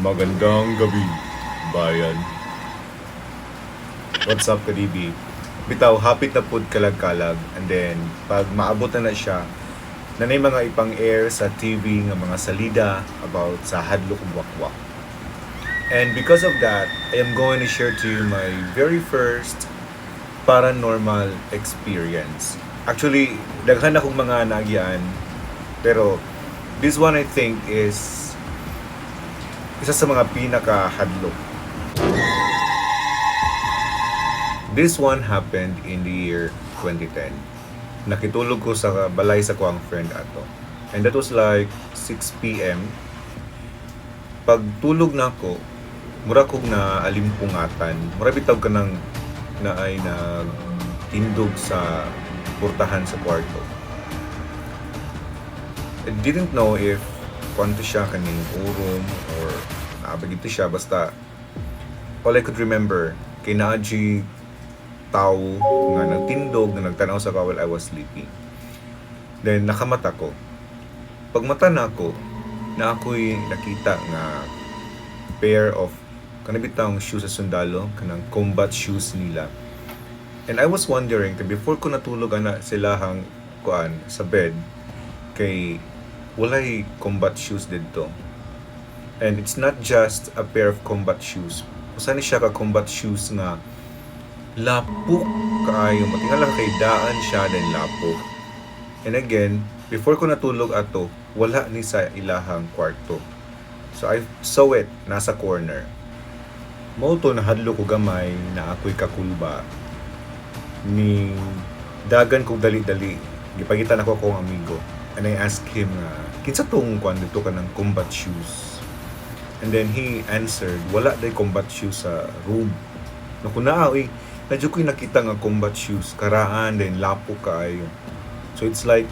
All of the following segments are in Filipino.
Magandang gabi, bayan. What's up, kadibi? Bitaw, hapit na pud kalag-kalag. And then, pag maabot na siya, nanay mga ipang air sa TV nga mga salida about sa hadlok ug wakwak. And because of that, I am going to share to you my very first paranormal experience. Actually, daghan akong mga nagyan, pero this one I think is isa sa mga pinaka-hadlok. This one happened in the year 2010. Nakitulog ko sa balay sa kuang friend ato. And that was like 6 p.m. Pagtulog na ako, mura kong na alimpungatan. Mura bitaw ka ng na ay nagtindog sa portahan sa kwarto. I didn't know if kwanto siya kaning urom or naabag ito siya. Basta all I could remember kay naaji tao nga nagtindog na nagtanaw sa while I was sleeping. Then nakamata ko. Pagmata na ako, na ako'y nakita nga pair of kanabitang shoes sa sundalo, kanang combat shoes nila. And I was wondering, before ko natulog ana silahang kuan sa bed, kay walay combat shoes dito. And it's not just a pair of combat shoes. Usa ni siya ka combat shoes nga lapok kaayo. Matingal lang kay daan siya din lapok. And again, before ko natulog ato, wala ni sa ilahang kwarto. So I saw it nasa corner. Mauto na hadlo ko gamay na ako'y kakulba ni dagan kong dali-dali. Gipagitan ako akong amigo. And I asked him, kinsa tong kwan dito ka ng combat shoes? And then he answered, wala day combat shoes sa room. Nakuna, medyo ko'y nakita nga combat shoes, karaan, then lapo kaayo. So it's like,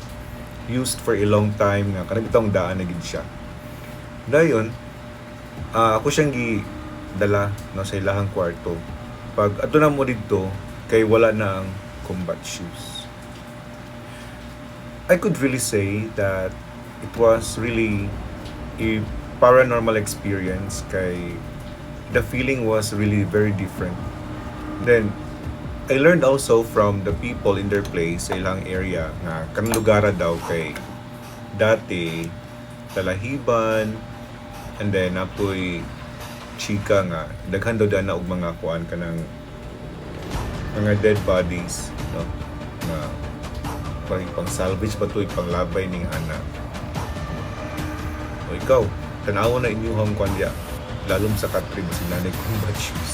used for a long time nga, kanabitang daan na gid siya. Dayon, ako siyang gidala no, sa ilahang kwarto. Pag ato na mo dito, kay wala na ang combat shoes. I could really say that it was really a paranormal experience kay the feeling was really very different. Then I learned also from the people in their place sa ilang area nga kanang lugara daw kay dati talahiban, and then apoy chika nga daghan daw dana og mga kuan kanang mga dead bodies, no, nga pang salvage ba to, pang labay ning anak. O ikaw, tanaw na inyong kwan diya, lalong sa katrig sinanay combat shoes.